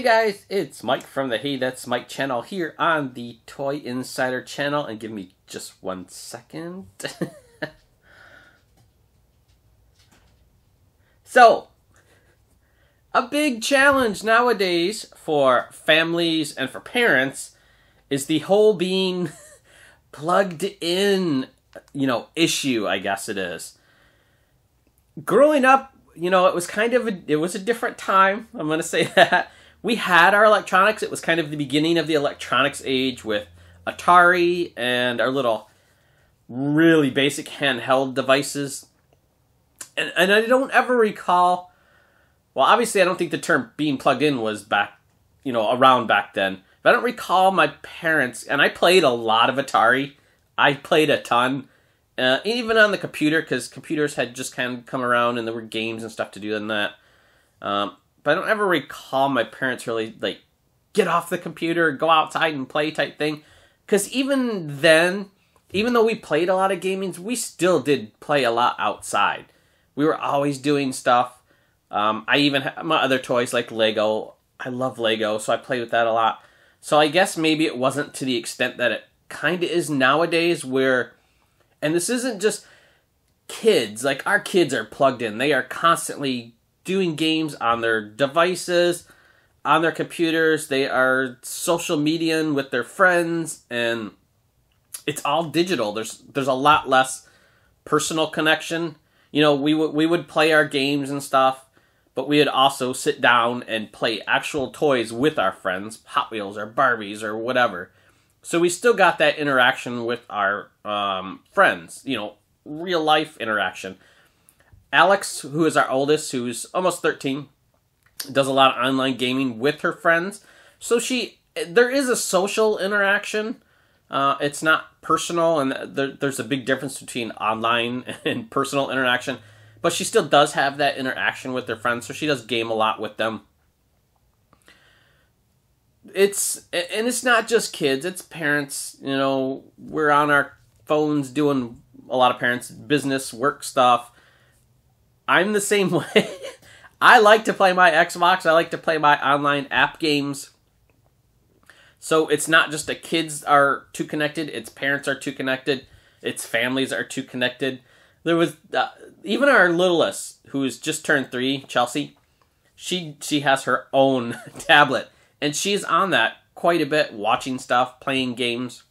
guys, it's Mike from the Hey That's Mike channel here on the Toy Insider channel, and give me just 1 second. So, a big challenge nowadays for families and for parents is the whole being plugged in, issue, I guess it is. Growing up, it was it was a different time. I'm going to say that. We had our electronics. It was kind of the beginning of the electronics age with Atari and our little really basic handheld devices. And I don't ever recall, well, obviously I don't think the term being plugged in was around back then. But I don't recall my parents, and I played a lot of Atari. I played a ton. Even on the computer, because computers had just kind of come around and there were games and stuff to do in that. But I don't ever recall my parents really, get off the computer, go outside and play type thing. Because even then, even though we played a lot of gaming, we still did play a lot outside. We were always doing stuff. I even had my other toys like Lego. I love Lego, so I played with that a lot. So I guess maybe it wasn't to the extent that it kind of is nowadays where... And this isn't just kids. Our kids are plugged in. They are constantly doing games on their devices, on their computers. They are social mediaing with their friends, and it's all digital. There's a lot less personal connection. We would play our games and stuff, but we would also sit down and play actual toys with our friends, Hot Wheels or Barbies or whatever. So we still got that interaction with our friends, real life interaction. Alex, who is our oldest, who's almost 13, does a lot of online gaming with her friends. So there is a social interaction. It's not personal, and there's a big difference between online and personal interaction. But she still does have that interaction with her friends, so she does game a lot with them. It's not just kids, it's parents. We're on our phones doing a lot of parents' business, work stuff. I'm the same way. I like to play my Xbox. I like to play my online app games. So it's not just the kids are too connected, it's parents are too connected, it's families are too connected. There was even our littlest, who's just turned 3, Chelsea, she has her own tablet. And she's on that quite a bit, watching stuff, playing games.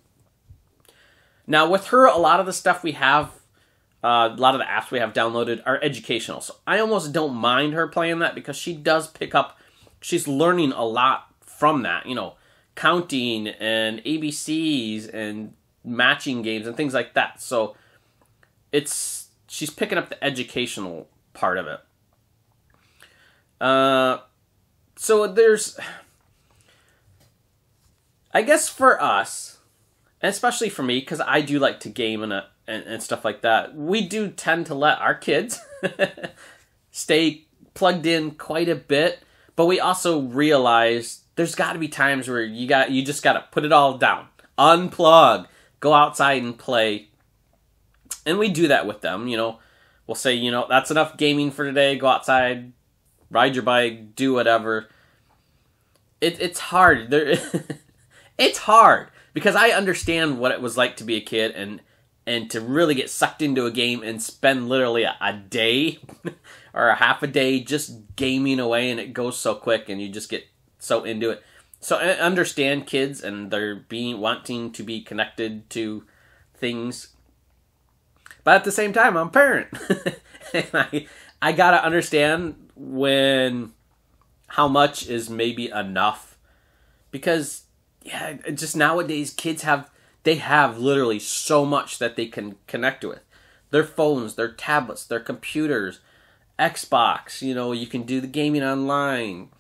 Now, with her, a lot of the stuff we have, a lot of the apps we have downloaded are educational. So I almost don't mind her playing that because she does pick up, she's learning a lot from that. Counting and ABCs and matching games and things like that. So she's picking up the educational part of it. So there's... I guess for us, and especially for me, because I do like to game and stuff like that, we do tend to let our kids stay plugged in quite a bit, but we also realize there's got to be times where you just got to put it all down, unplug, go outside and play, and we do that with them. We'll say, that's enough gaming for today, go outside, ride your bike, do whatever. It's hard. It's hard because I understand what it was like to be a kid and to really get sucked into a game and spend literally a day or a half a day just gaming away, and it goes so quick and you just get so into it. So I understand kids and they're wanting to be connected to things. But at the same time, I'm a parent. And I gotta understand how much is maybe enough, because just nowadays kids have literally so much that they can connect with. Their phones, their tablets, their computers, Xbox, you can do the gaming online.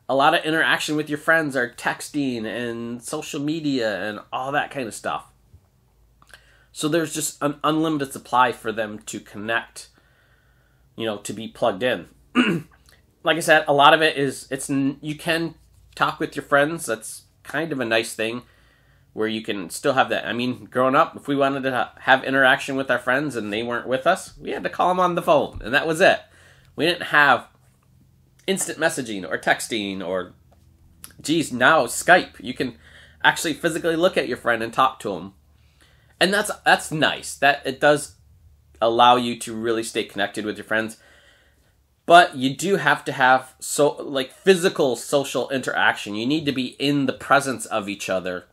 A lot of interaction with your friends are texting and social media and all that kind of stuff. So there's just an unlimited supply for them to connect, to be plugged in. Like I said, a lot of it is, you can talk with your friends. That's kind of a nice thing where you can still have that. I mean, growing up, if we wanted to have interaction with our friends and they weren't with us, we had to call them on the phone, and that was it. We didn't have instant messaging or texting or Geez, now Skype, you can actually physically look at your friend and talk to them. And that's nice. That it does allow you to really stay connected with your friends. But you do have to have physical social interaction. You need to be in the presence of each other.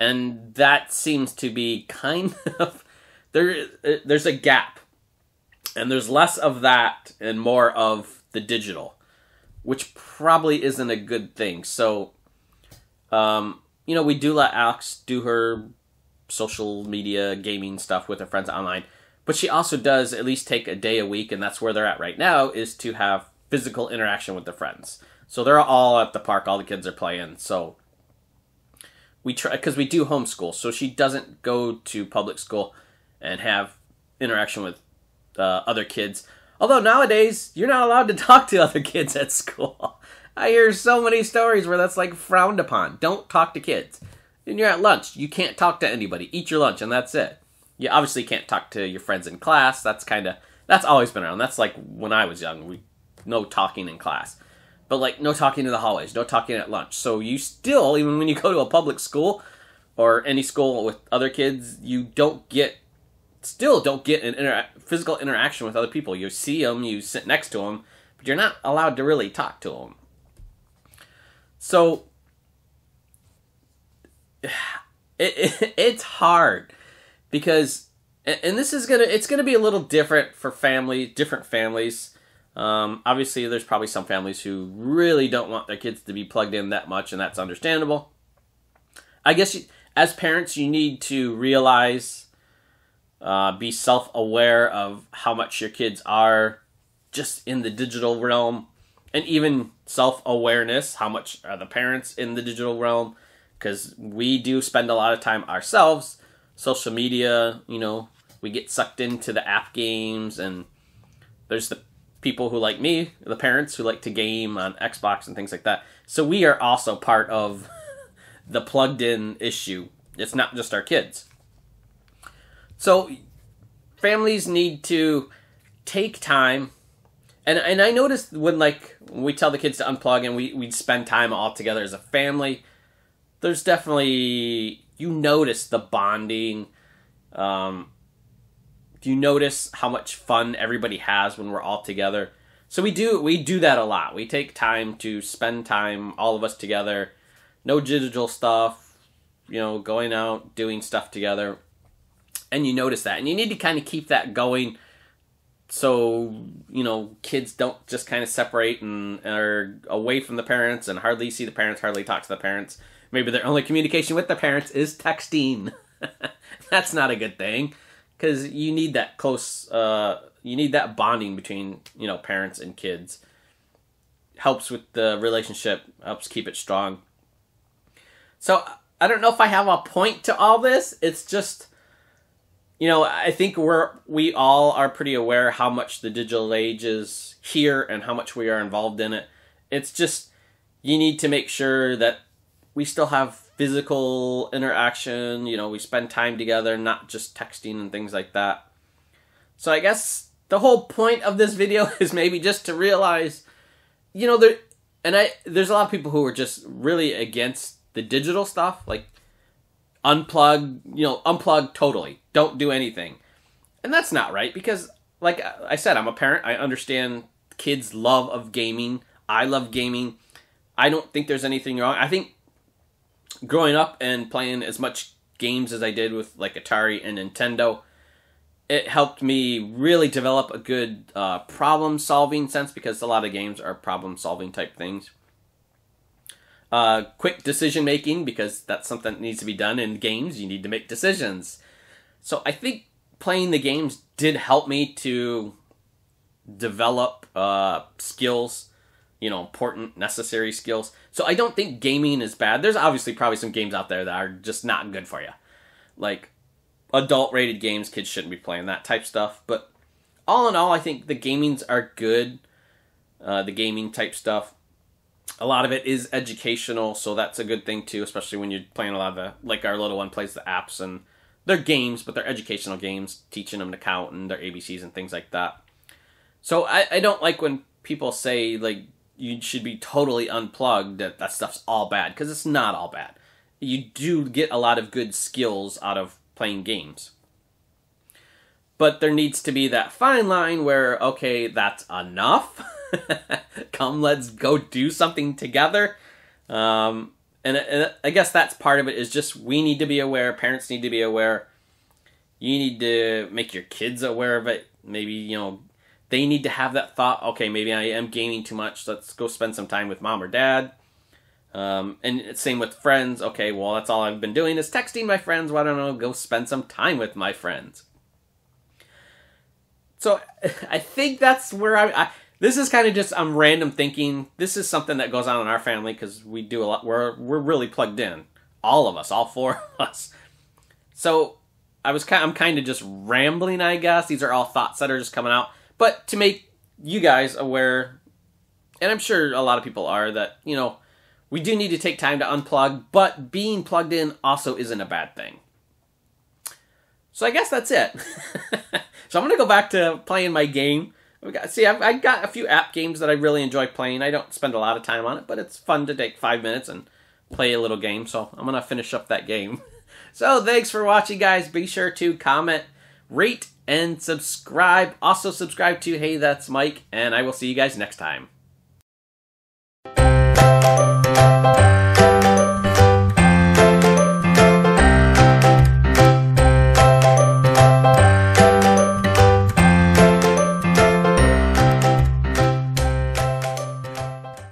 And that seems to be kind of there's a gap. And there's less of that and more of the digital, which probably isn't a good thing. So we do let Alex do her social media gaming stuff with her friends online, but she also does at least take a day a week, and that's where they're at right now, is to have physical interaction with their friends. So they're all at the park, all the kids are playing. So we try, because we do homeschool, so she doesn't go to public school and have interaction with other kids. Although nowadays, you're not allowed to talk to other kids at school. I hear so many stories where that's like frowned upon. Don't talk to kids. And you're at lunch, you can't talk to anybody. Eat your lunch and that's it. You obviously can't talk to your friends in class. That's always been around. That's like when I was young. No talking in class. But like no talking in the hallways, no talking at lunch. So you still, even when you go to a public school or any school with other kids, you still don't get an physical interaction with other people. You see them, you sit next to them, but you're not allowed to really talk to them. So it's hard because, and it's gonna be a little different for different families. Obviously, there's probably some families who really don't want their kids to be plugged in that much, and that's understandable. I guess as parents, you need to realize, be self-aware of how much your kids are just in the digital realm, and even self-awareness, how much are the parents in the digital realm. Because we do spend a lot of time ourselves, social media, we get sucked into the app games, and there's the people who like me, the parents who like to game on Xbox and things like that. So we are also part of the plugged in issue. It's not just our kids. So families need to take time, and I noticed when we tell the kids to unplug and we'd spend time all together as a family, there's definitely, you notice the bonding. You notice how much fun everybody has when we're all together. So we do that a lot. We take time to spend time, all of us together. No digital stuff, going out, doing stuff together. And you notice that. And you need to kind of keep that going so, kids don't just kind of separate and are away from the parents and hardly see the parents, hardly talk to the parents. Maybe their only communication with the parents is texting. That's not a good thing, because you need that close, you need that bonding between, parents and kids. Helps with the relationship, helps keep it strong. So I don't know if I have a point to all this. It's just, I think we all are pretty aware how much the digital age is here and how much we are involved in it. It's just, you need to make sure that we still have physical interaction, we spend time together, not just texting and things like that. So I guess the whole point of this video is maybe just to realize, there's a lot of people who are just really against the digital stuff, like unplug totally, don't do anything. And that's not right, because like I said, I'm a parent, I understand kids' love of gaming, I love gaming. I don't think there's anything wrong. I think growing up and playing as much games as I did with like Atari and Nintendo, it helped me really develop a good problem-solving sense, because a lot of games are problem-solving type things. Quick decision-making, because that's something that needs to be done in games. You need to make decisions. So I think playing the games did help me to develop skills, important, necessary skills. So I don't think gaming is bad. There's obviously probably some games out there that are just not good for you. Like adult-rated games, kids shouldn't be playing that type stuff. But all in all, I think the gamings are good. The gaming type stuff. A lot of it is educational, so that's a good thing too, especially when you're playing a lot of the, like our little one plays the apps, and they're games, but they're educational games, teaching them to count and their ABCs and things like that. So I don't like when people say, like, you should be totally unplugged, that stuff's all bad, because it's not all bad. You do get a lot of good skills out of playing games. But there needs to be that fine line where, okay, that's enough. Come, let's go do something together. And I guess that's part of it, is just we need to be aware, parents need to be aware. You need to make your kids aware of it. Maybe, they need to have that thought, okay, maybe I am gaming too much, let's go spend some time with mom or dad. And same with friends. Okay, well, that's all I've been doing is texting my friends. Why don't I go spend some time with my friends? So I think that's where this is kind of just random thinking. This is something that goes on in our family because we do a lot. We're really plugged in, all of us, all four of us. So I'm kind of just rambling, I guess. These are all thoughts that are just coming out, but to make you guys aware, and I'm sure a lot of people are, that we do need to take time to unplug, but being plugged in also isn't a bad thing. So I guess that's it. So I'm going to go back to playing my game. I've got a few app games that I really enjoy playing. I don't spend a lot of time on it, but it's fun to take 5 minutes and play a little game. So I'm going to finish up that game. So thanks for watching, guys. Be sure to comment, rate, and subscribe. Also subscribe to Hey That's Mike, and I will see you guys next time.